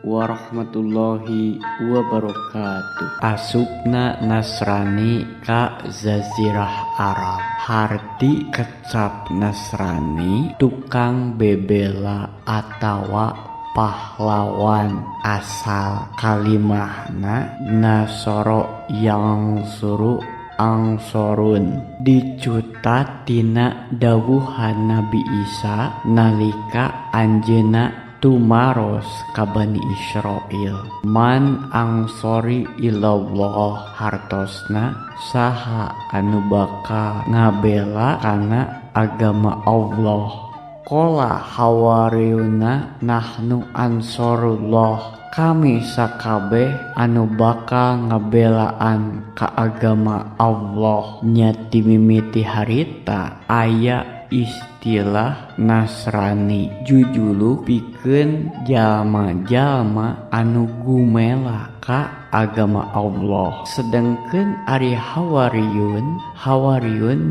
warahmatullahi wabarakatuh. Asupna Nasrani ka Jazirah Arab. Harti kecap Nasrani tukang bebela atawa pahlawan. Asal kalimahna nasoro yang suruh angsorun dicutat tina dawuhan Nabi Isa nalika anjeuna tumaros ka Bani Israil. Man angsori ilallah, hartosna saha anu bakal ngabela kana agama Allah. Qala hawariyuna nahnu ansorullah, kami sakabeh anu bakal ngabelaan ka agama Allah. Nyati mimiti harita aya istilah Nasrani jujulu pikeun jalma-jalma anu gumela ka agama Allah. Sedengkeun ari hawariyun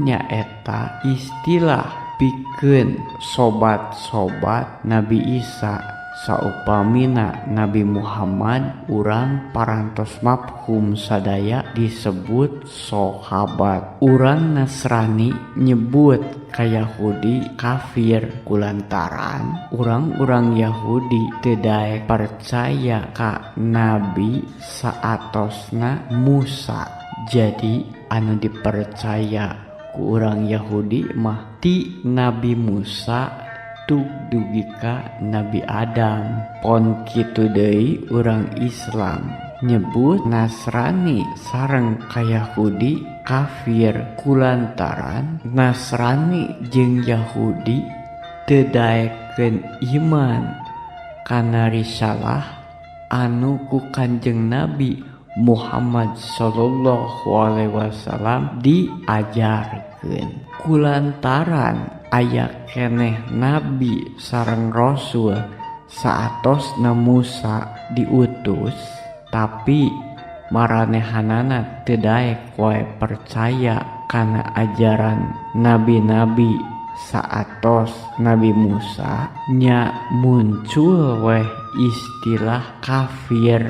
nyaeta istilah pikeun sobat-sobat Nabi Isa. Saupamina Nabi Muhammad urang parantos mafhum sadaya disebut sahabat. Urang Nasrani nyebut ka Yahudi kafir kulantaran urang-urang Yahudi teu daek percaya ka Nabi saatosna Musa. Jadi anu dipercaya ku urang Yahudi mah ti Nabi Musa tug dugi ka Nabi Adam. Pon kitu deui urang Islam nyebut Nasrani sareng ka Yahudi kafir kulantaran Nasrani jeung Yahudi teu daekeun iman kana risalah anu ku Kanjeng Nabi Muhammad sallallahu alaihi wasallam diajarkeun. Kulantaran aya keneh nabi sareng rasul saatosna Musa diutus, tapi maranehanana teu daek wae percaya kana ajaran nabi-nabi saatos Nabi Musa. Nya muncul weh istilah kafir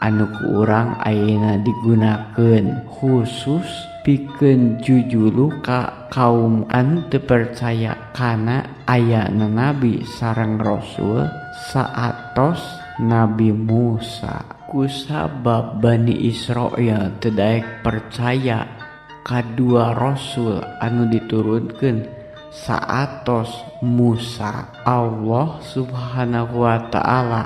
anu ku urang ayeuna digunakeun khusus pikeun jujulu ka kaum anu teu percaya kana ayana nabi sareng rasul saatos Nabi Musa. Kusabab Bani Israil teu daek percaya kadua rasul anu diturunkeun saatos Musa, Allah Subhanahu wa taala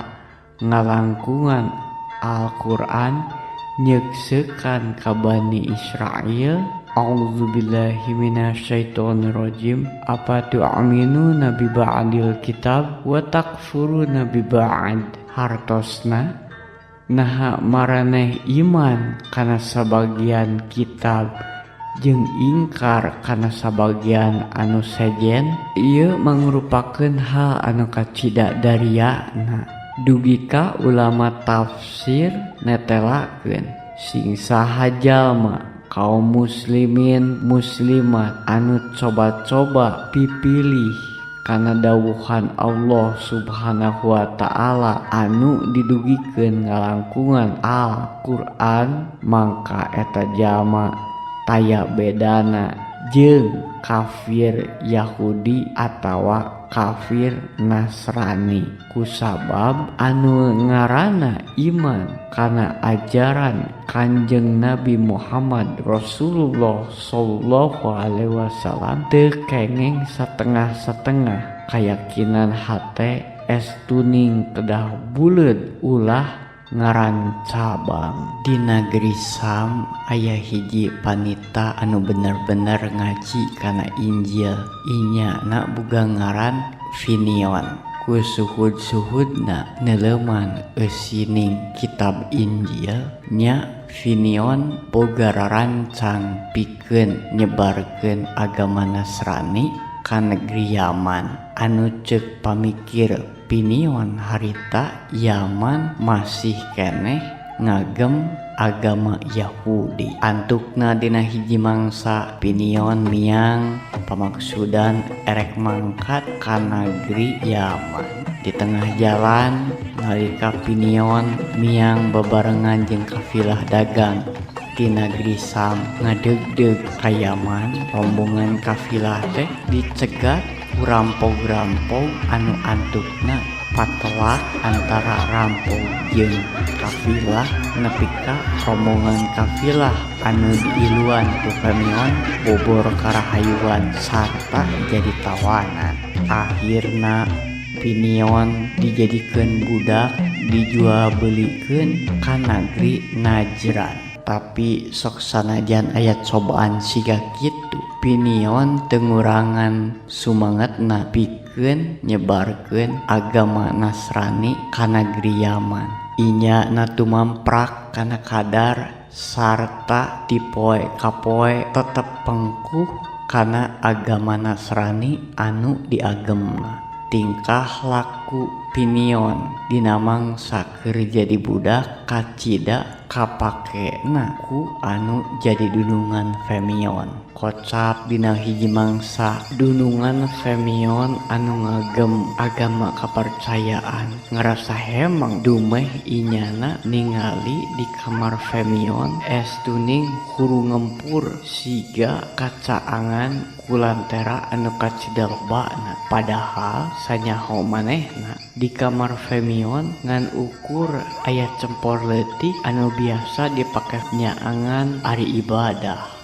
ngalangkungan Al-Quran nyeksekan ka Bani Israil. A'udzubillahi minasyaitonirrajim. Apa tu'minuna bi ba'dil kitab wa takfuruna bi ba'd. Hartosna naha maraneh iman kana sabagian kitab jeung ingkar kana sabagian anu sejen. Ieu mangrupakeun hal anu kacidadariana. Dugi ka ulama tafsir netelakeun sing saha jalma kaum muslimin muslimat anu coba-coba pipilih kana dawuhan Allah Subhanahu wa taala anu didugikeun ngalangkungan Al-Qur'an, mangka eta jalma taya bedana jeung kafir Yahudi atawa kafir Nasrani. Kusabab anu ngaranna iman kana ajaran Kanjeng Nabi Muhammad Rasulullah sallallahu alaihi wasallam teu kengeng satengah-satengah. Kayakinan hate es tuning kedah buleud ulah ngaran cabang. Di negeri Sam aya hiji panita anu bener-bener ngaji kana Injil. Inyana boga ngaran Finion. Ku suhud-suhudna neuleman eusining kitab Injil. Nya Finion boga rarancang pikeun nyebarkeun agama Nasrani ka negeri Yaman. Anu ceuk pamikir Finion harita Yaman masih keneh ngagem agama Yahudi. Antukna dina hiji mangsa Pinion miang pamaksudan erek mangkat ka negeri Yaman. Di tengah jalan nalika Pinion miang bebarengan jeung kafilah dagang di negeri Sam ngadegdeg ka Yaman, rombongan kafilah teh dicegat ku rampog-rampog anu antukna patelak antara rampog jeung kafilah nepi ka rombongan kafilah anu diiluan ku Pinion bobor karahayuan sarta jadi tawanan. Akhirna Pinion dijadikeun budak dijual belikeun ka negeri Najran. Tapi sok sanajan ayat cobaan siga kitu, Pinion teu ngurangan sumangetna pikeun nyebarkeun agama Nasrani ka negeri Yaman. Inya na tumamprak kana kadar sarta ti poe ka poe tetep pengkuh kana agama Nasrani anu diagemna. Tingkah laku Pinion dina mangsa keur jadi budak kacida kapakena ku anu jadi dunungan Femion. Kocap dina hiji mangsa dunungan Femion anu ngagem agama kepercayaan ngerasa hemang dumeh inyana ningali di kamar Femion estuning huru ngempur siga kacaangan kulantera anu kacida lobana. Padahal sanyaho manehna di kamar Femion ngan ukur aya cempor leutik anu biasa dipake nyaangan ari ibadah.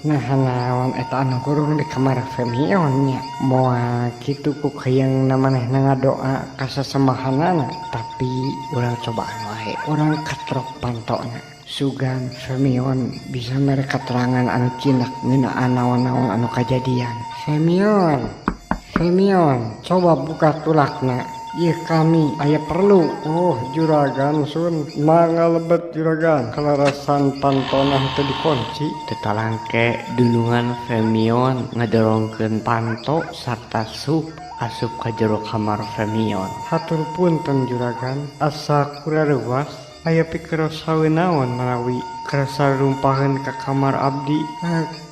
Naon eta anu kurung di kamar Femion nya moal kitu ku hayang manehna ngadoa ka sasembahanana, tapi urang cobaan wae urang katrok pantona sugan Femion bisa mere keterangan anu cinak ngeunaan naon-naon anu kajadian. Femion, coba buka tulakna. Ieu kami aya perlu. Oh juragan sun mangga lebet juragan kalarasan pantonah teu dikunci. Tetalangke dunungan Femion ngadorongkeun panto sarta asup ka jero kamar Femion. Hatur punten juragan, asa kuraruas aya pikir saeunaon manawi kerasa rumpaheun ka kamar abdi.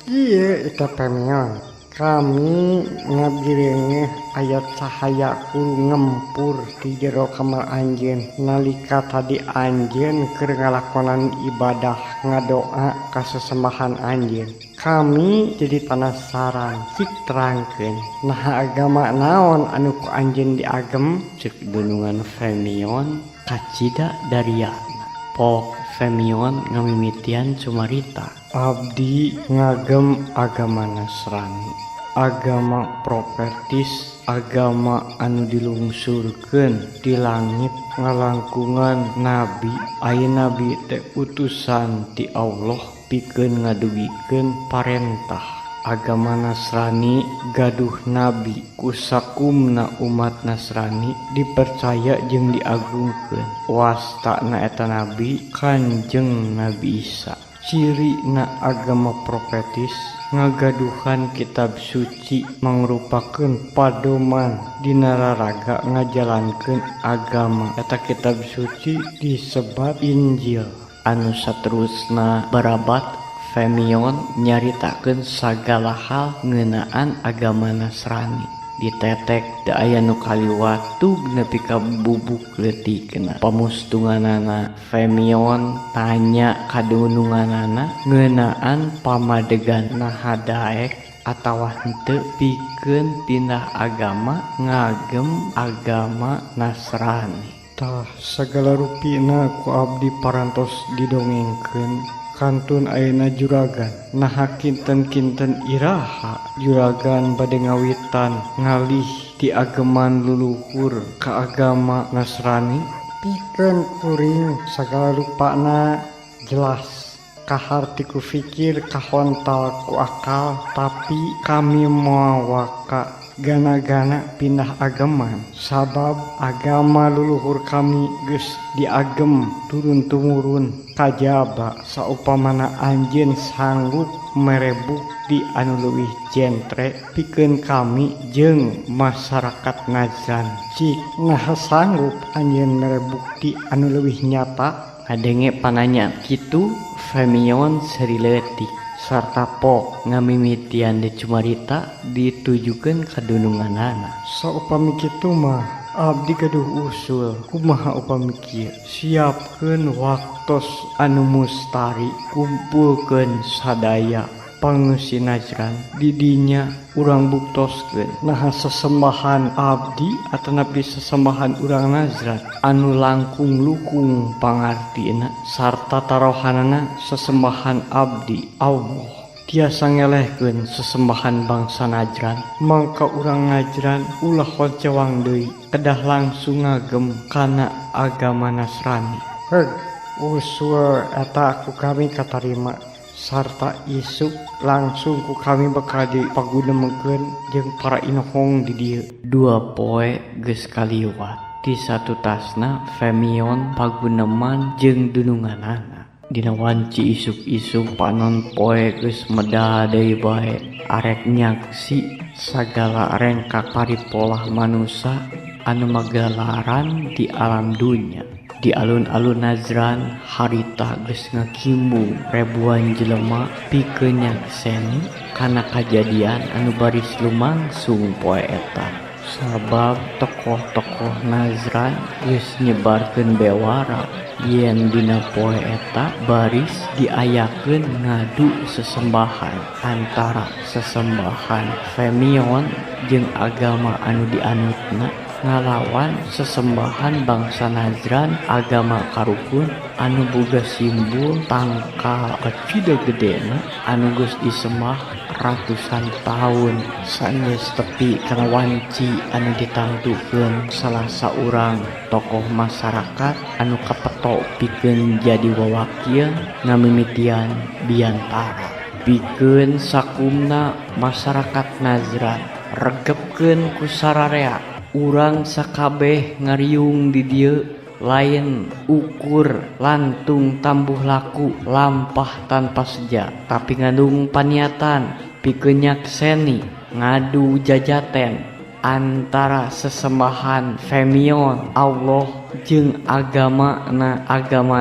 Ieu eta Femion. Kami ngabdirengeh ayat cahaya kuru ngempur di jero kamar anjeun nalika tadi anjeun keur ngalakonan ibadah ngadoa ka sesembahan anjeun. Kami jadi penasaran, cik terangkeun nah agama naon anu ku anjeun diagem? Cek dunungan Femion kacida dariana. Pok Femion ngamimitian cumarita. Abdi ngagem agama Nasrani, agama profetis, agama anu dilungsurkeun di langit ngalangkungan nabi. Aya nabi teh utusan ti Allah pikeun ngadugikeun parentah. Agama Nasrani gaduh nabi ku sakumna umat Nasrani dipercaya jeung diagungkeun. Wastana eta nabi Kanjeng Nabi Isa. Ciri na agama profetis ngagaduhan kitab suci mangrupakeun padoman dina raraga ngajalankeun agama. Eta kitab suci disebat Injil. Anu saterusna barabat Femion nyaritakeun sagala hal ngeunaan agama Nasrani. Ditetek da aya nu kaliwat tug nepi ka bubuk leutikna. Pamustunganana Femion tanya ka dununganana ngeunaan pamadegan naha daek atawa henteu pikeun pindah agama ngagem agama Nasrani. Tah sagala rupina ku abdi parantos didongengkeun. Kantun ayeuna juragan naha kinten-kinten iraha juragan bade ngawitan ngalih ti ageman luluhur ka agama Nasrani. Pikeun kuring sagala rupana jelas kaharti ku fikir kahontal ku akal, tapi kami moal waka gana-gana pindah agaman sabab agama luluhur kami geus diagem turun-tumurun. Kajaba saupamana anjeun sanggup merebuk di anu leuwih jentre pikeun kami jeung masyarakat Najran. Cik nah sanggup anjeun merebuk di anu leuwih nyata. ngadenge pananya kitu Femion seriletik sarta pok ngamimitian di cumarita ditujukan ke dununganana. Saupami kitu mah abdi gaduh usul kumaha upami kieu. Siapkeun waktos anu mustari, kumpulkeun sadaya pangeus Najran didinya urang buktoskeun naha sesembahan abdi atanapi sesembahan urang Najran anu langkung lukung pangartina sarta tarohanana sesembahan abdi Allah tiasa ngelehkeun sesembahan bangsa Najran. Mangka urang Najran ulah honcewang deui kedah langsung ngagem kana agama Nasrani. Usul eta ku kami katarima sarta isuk langsung ku kami bakal dipagunemekeun jeung para inohong di dieu. 2 poe geus kaliwat ti satu tasna Femion paguneman jeung dununganana. Dina wanci isuk-isuk panon poe geus medal deui bae arek nyaksi sagala rengkak paripolah manusia anu magalaran di alam dunya. Di alun-alun Najran harita geus ngakimbung ribuan jelema pikeun nyakseni kana kajadian anu baris lumangsung poe eta. Sabab tokoh-tokoh Najran geus nyebarkeun bewara yen dina poe eta baris diayakeun ngadu sesembahan antara sesembahan Femion jeung agama anu dianutna ngalawan sesembahan bangsa Najran agama karukun anu boga simbol tangkal kecil gedena anu geus disembah ratusan tahun saenggeus tepi kana wanci anu ditangtukeun salah saurang tokoh masyarakat anu kapeto pikeun jadi wawakil ngamimitian biantara. Pikeun sakumna masyarakat Najran regepkeun ku sararea urang sakabeh ngariung di dieu lain ukur lantung tambuh laku lampah tanpa seja tapi ngandung paniatan pikeun nyakseni ngadu jajaten antara sesembahan Femion Allah jeung agama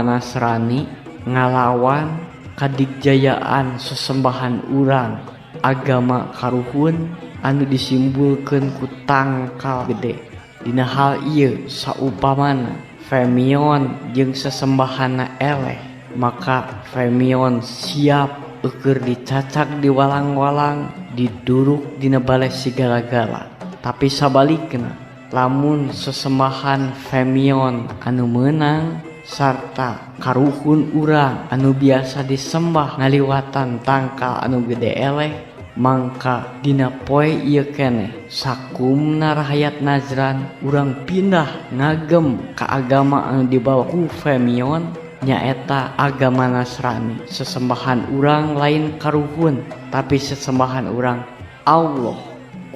Nasrani ngalawan kadigjayaan sesembahan urang agama karuhun anu disimbulkeun ku tangkal gede. Dina hal ieu saupamana Femion jeung sesembahanna eleh maka Femion siap eukeur dicacak di walang-walang diduruk dina balai sigala-gala. Tapi sabalikna lamun sesembahan Femion anu meunang sarta karuhun urang anu biasa disembah ngaliwatan tangkal anu gede eleh mangka dina poe ieu keneh sakumna rakyat Najran urang pindah ngagem ka agama anu dibawa ku Femion nyaeta agama Nasrani. Sesembahan urang lain karuhun tapi sesembahan urang Allah.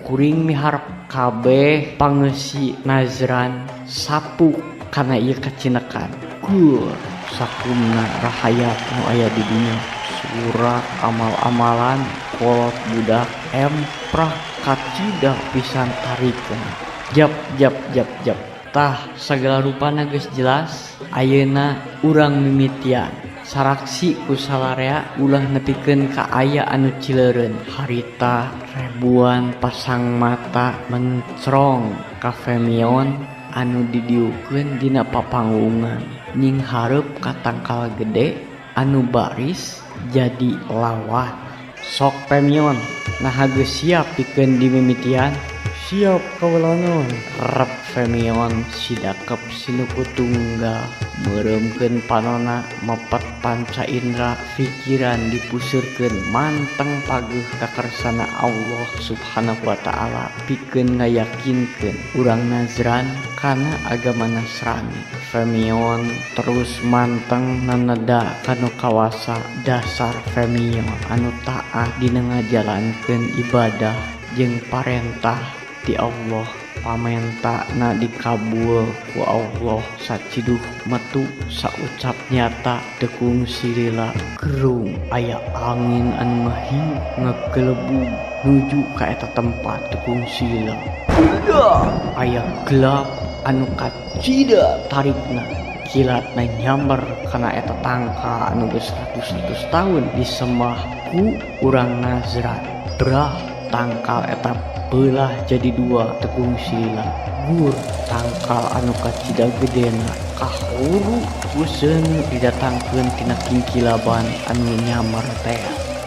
Kuring miharep kabeh pangeusi Najran sapuk kana ieu kacinekan. Sakumna rakyat nu aya di dunya surat amal-amalan kolot budak emprah kacida pisan tarikeun jap tah sagala rupana geus jelas ayeuna urang mimitian saraksi ku salarea ulah nepikeun ka aya anu cileureun harita ribuan pasang mata mencrong ka Femion anu didiukeun dina papanggungan ning hareup ka tangkal gede anu baris jadi lawan. Sok Femion nah geus siap pikeun dimimitian. Siap kaulanon. Rep Femion sidakep sinuku tunggal meureumkeun panonna mepet panca indra pikiran dipuseurkeun manteng paguh ka kersana Allah Subhanahu wa taala pikeun ngayakinkeun urang Najran kana agama Nasrani. Femion terus manteng naneda kanu kawasa dasar Femion anu taat dina ngajalankeun ibadah jeung parentah ti Allah pamenta na dikabul ku Allah saciduh metu saucap nyata tekung silila gerung aya angin anu ngahiu ngagelebug nuju ka eta tempat tekung silila aya gelap anu kacida tarikna kilat na nyamber kana eta tangka anu geus 100 tahun disembah ku urang Nazran. Brah tangkal eta beulah jadi dua tegung silila. Gur tangkal anu kacida gedena kahuru useun didatangkeun tina kingkilaban anu nyamar teh.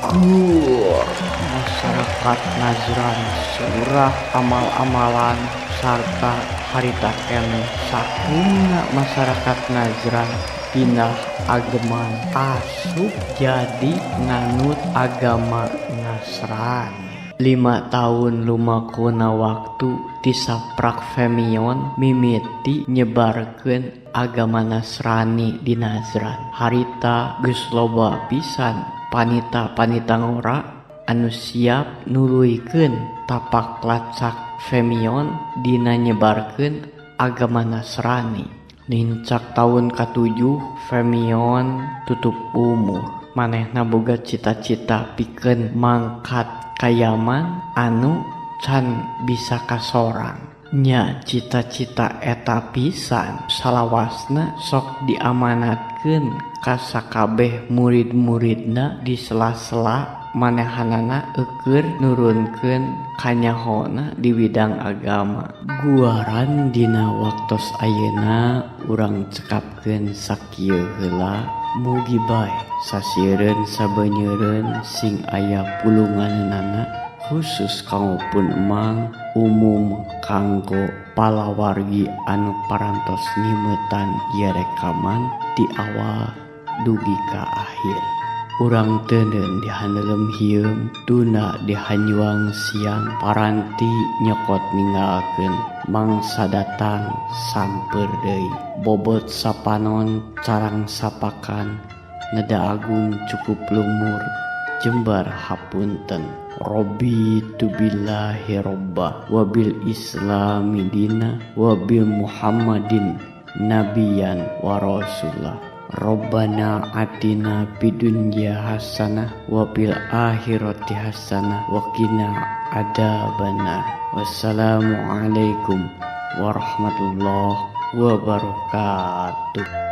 Gur masyarakat Nazran surah amal-amalan sarta harita keneh sakumna masyarakat Nazran pindah ageman asup jadi nganut agama Nasrani. 5 tahun lumakuna waktu tisaprak Femion mimiti nyebarkeun agama Nasrani di Nazran. Harita geus loba pisan panita-panita ngora anu siap nuluykeun tapak lacak Femion dina nyebarkeun agama Nasrani. Nincak tahun ke-7 Femion tutup umur. Manehna boga cita-cita pikeun mangkat ka Yaman anu can bisa kasorang. Nya cita-cita eta pisan salawasna sok diamanatkeun ka sakabeh murid-muridna di sela-sela manehanana eukeur nurunkeun kanyahona di bidang agama. Guaran dina waktos ayeuna urang cekapkeun sakieu heula mugi bae sasiereun sabeunyereun sing aya pulunganana khusus kanggo pun emang umum kanggo palawargi anu parantos ngimutan ieu rekaman ti awal dugi ka akhir. Urang teuneun dihandelem hieum tuna dihanyuang siang paranti nyokot ninggalkeun mangsa datang samper deui. Bobot sapanon carang sapakan ngeda agung cukup lumur jembar hapunten. Robbi tu billahi robba wabil islami dina wabil muhammadin nabiyan wa rasulah. Rabbana atina fid dunya hasanah wa fil akhirati hasanah wa qina adzabannar. Wassalamu alaikum warahmatullahi wabarakatuh.